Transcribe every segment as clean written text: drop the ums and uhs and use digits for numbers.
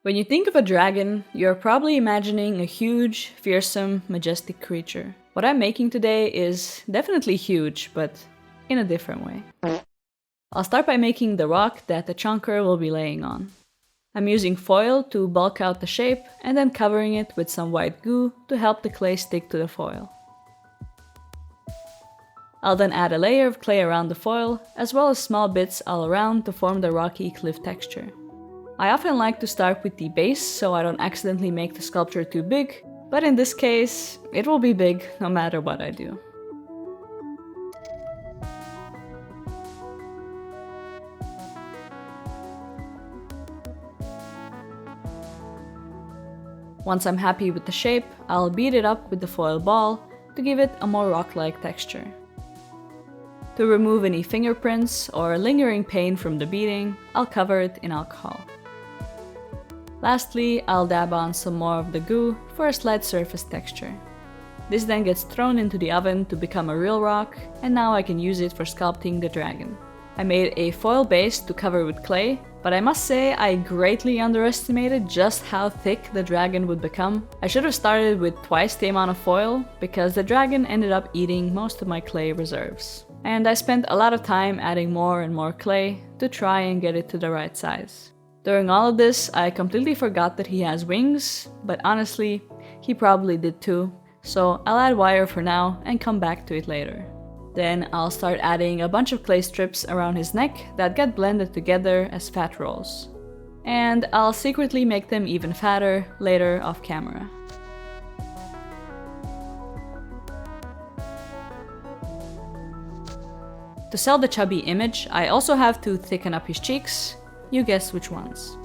When you think of a dragon, you're probably imagining a huge, fearsome, majestic creature. What I'm making today is definitely huge, but in a different way. I'll start by making the rock that the chunker will be laying on. I'm using foil to bulk out the shape and then covering it with some white goo to help the clay stick to the foil. I'll then add a layer of clay around the foil, as well as small bits all around to form the rocky cliff texture. I often like to start with the base so I don't accidentally make the sculpture too big, but in this case, it will be big no matter what I do. Once I'm happy with the shape, I'll beat it up with the foil ball to give it a more rock-like texture. To remove any fingerprints or lingering paint from the beating, I'll cover it in alcohol. Lastly, I'll dab on some more of the goo for a slight surface texture. This then gets thrown into the oven to become a real rock, and now I can use it for sculpting the dragon. I made a foil base to cover with clay, but I must say I greatly underestimated just how thick the dragon would become. I should have started with twice the amount of foil, because the dragon ended up eating most of my clay reserves. And I spent a lot of time adding more and more clay to try and get it to the right size. During all of this, I completely forgot that he has wings, but honestly, he probably did too, so I'll add wire for now and come back to it later. Then I'll start adding a bunch of clay strips around his neck that get blended together as fat rolls. And I'll secretly make them even fatter later off camera. To sell the chubby image, I also have to thicken up his cheeks. You guess which ones.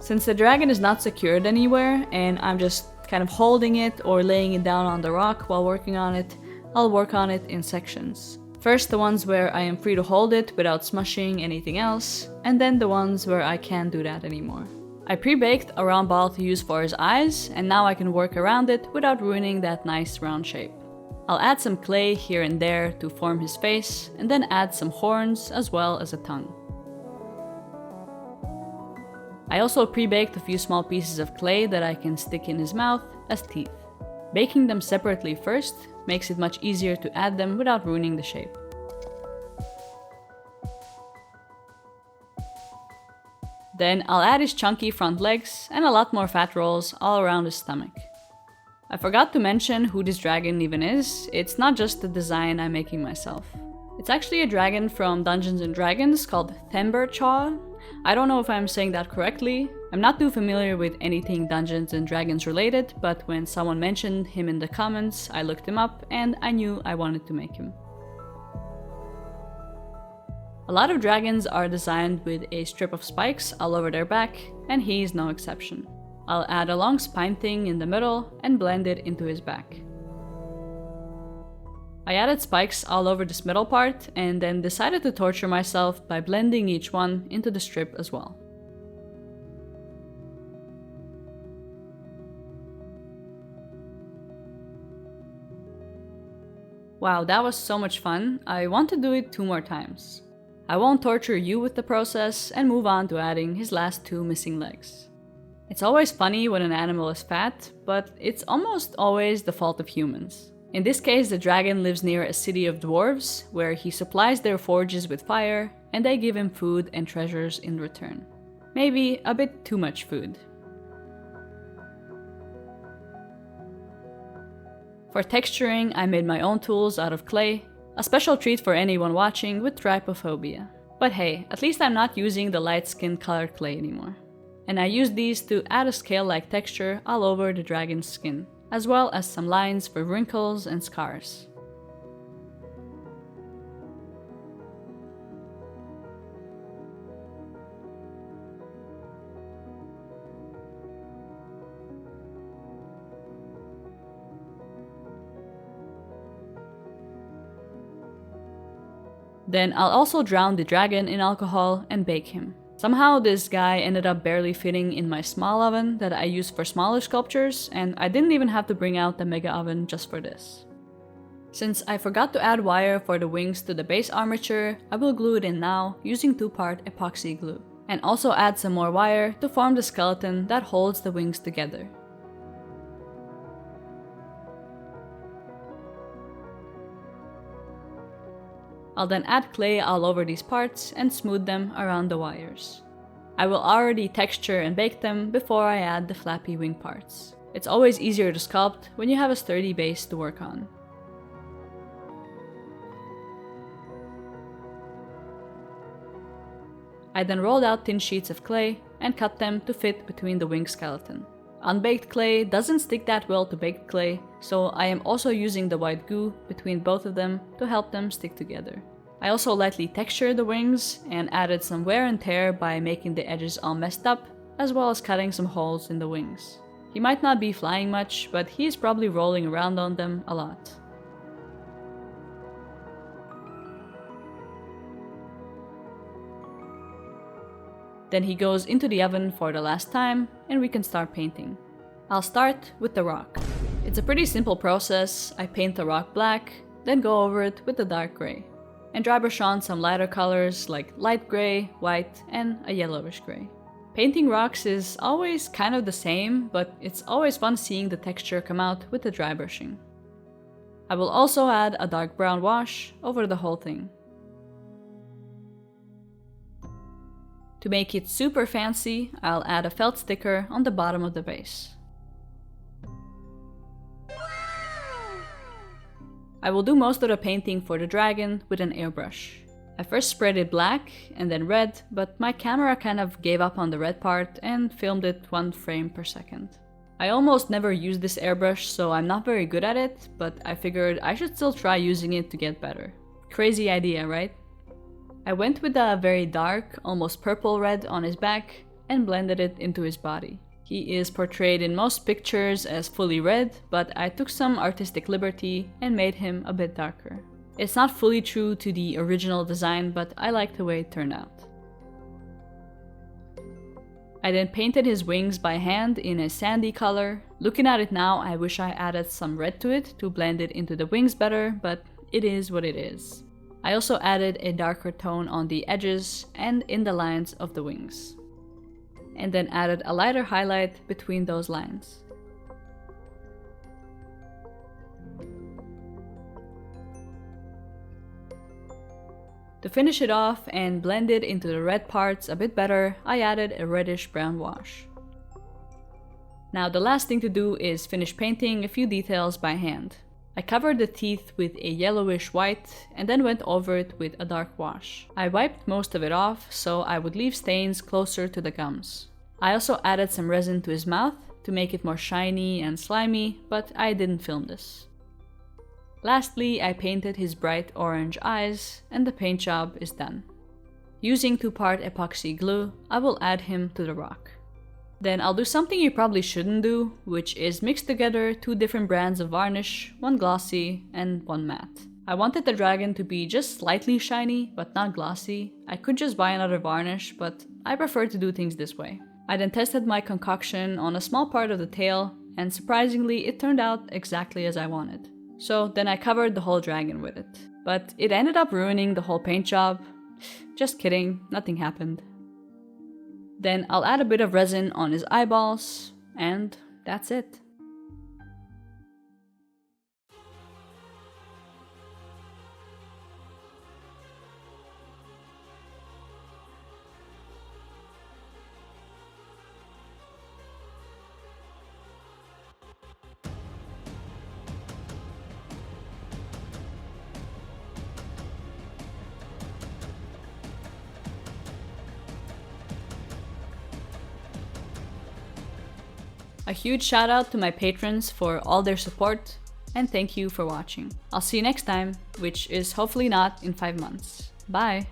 Since the dragon is not secured anywhere, and I'm just kind of holding it or laying it down on the rock while working on it, I'll work on it in sections. First the ones where I am free to hold it without smushing anything else, and then the ones where I can't do that anymore. I pre-baked a round ball to use for his eyes, and now I can work around it without ruining that nice round shape. I'll add some clay here and there to form his face, and then add some horns as well as a tongue. I also pre-baked a few small pieces of clay that I can stick in his mouth as teeth. Baking them separately first makes it much easier to add them without ruining the shape. Then I'll add his chunky front legs and a lot more fat rolls all around his stomach. I forgot to mention who this dragon even is. It's not just the design I'm making myself. It's actually a dragon from Dungeons & Dragons called Themberchaud. I don't know if I'm saying that correctly. I'm not too familiar with anything Dungeons & Dragons related, but when someone mentioned him in the comments, I looked him up and I knew I wanted to make him. A lot of dragons are designed with a strip of spikes all over their back, and he is no exception. I'll add a long spine thing in the middle and blend it into his back. I added spikes all over this middle part and then decided to torture myself by blending each one into the strip as well. Wow, that was so much fun. I want to do it 2 more times. I won't torture you with the process and move on to adding his last 2 missing legs. It's always funny when an animal is fat, but it's almost always the fault of humans. In this case, the dragon lives near a city of dwarves, where he supplies their forges with fire, and they give him food and treasures in return. Maybe a bit too much food. For texturing, I made my own tools out of clay, a special treat for anyone watching with trypophobia. But hey, at least I'm not using the light-skinned colored clay anymore. And I used these to add a scale-like texture all over the dragon's skin, as well as some lines for wrinkles and scars. Then I'll also drown the dragon in alcohol and bake him. Somehow this guy ended up barely fitting in my small oven that I use for smaller sculptures, and I didn't even have to bring out the mega oven just for this. Since I forgot to add wire for the wings to the base armature, I will glue it in now using 2-part epoxy glue. And also add some more wire to form the skeleton that holds the wings together. I'll then add clay all over these parts and smooth them around the wires. I will already texture and bake them before I add the flappy wing parts. It's always easier to sculpt when you have a sturdy base to work on. I then rolled out thin sheets of clay and cut them to fit between the wing skeleton. Unbaked clay doesn't stick that well to baked clay, so I am also using the white goo between both of them to help them stick together. I also lightly textured the wings and added some wear and tear by making the edges all messed up, as well as cutting some holes in the wings. He might not be flying much, but he is probably rolling around on them a lot. Then he goes into the oven for the last time, and we can start painting. I'll start with the rock. It's a pretty simple process. I paint the rock black, then go over it with the dark gray, and dry brush on some lighter colors like light gray, white, and a yellowish gray. Painting rocks is always kind of the same, but it's always fun seeing the texture come out with the dry brushing. I will also add a dark brown wash over the whole thing. To make it super fancy, I'll add a felt sticker on the bottom of the base. I will do most of the painting for the dragon with an airbrush. I first sprayed it black and then red, but my camera kind of gave up on the red part and filmed it 1 frame per second. I almost never use this airbrush, so I'm not very good at it, but I figured I should still try using it to get better. Crazy idea, right? I went with a very dark, almost purple red on his back and blended it into his body. He is portrayed in most pictures as fully red, but I took some artistic liberty and made him a bit darker. It's not fully true to the original design, but I like the way it turned out. I then painted his wings by hand in a sandy color. Looking at it now, I wish I added some red to it to blend it into the wings better, but it is what it is. I also added a darker tone on the edges and in the lines of the wings, and then added a lighter highlight between those lines. To finish it off and blend it into the red parts a bit better, I added a reddish brown wash. Now the last thing to do is finish painting a few details by hand. I covered the teeth with a yellowish white and then went over it with a dark wash. I wiped most of it off so I would leave stains closer to the gums. I also added some resin to his mouth to make it more shiny and slimy, but I didn't film this. Lastly, I painted his bright orange eyes and the paint job is done. Using 2-part epoxy glue, I will add him to the rock. Then I'll do something you probably shouldn't do, which is mix together 2 different brands of varnish, one glossy and one matte. I wanted the dragon to be just slightly shiny, but not glossy. I could just buy another varnish, but I prefer to do things this way. I then tested my concoction on a small part of the tail, and surprisingly it turned out exactly as I wanted. So then I covered the whole dragon with it. But it ended up ruining the whole paint job. Just kidding, nothing happened. Then I'll add a bit of resin on his eyeballs, and that's it. A huge shout out to my patrons for all their support, and thank you for watching. I'll see you next time, which is hopefully not in 5 months. Bye!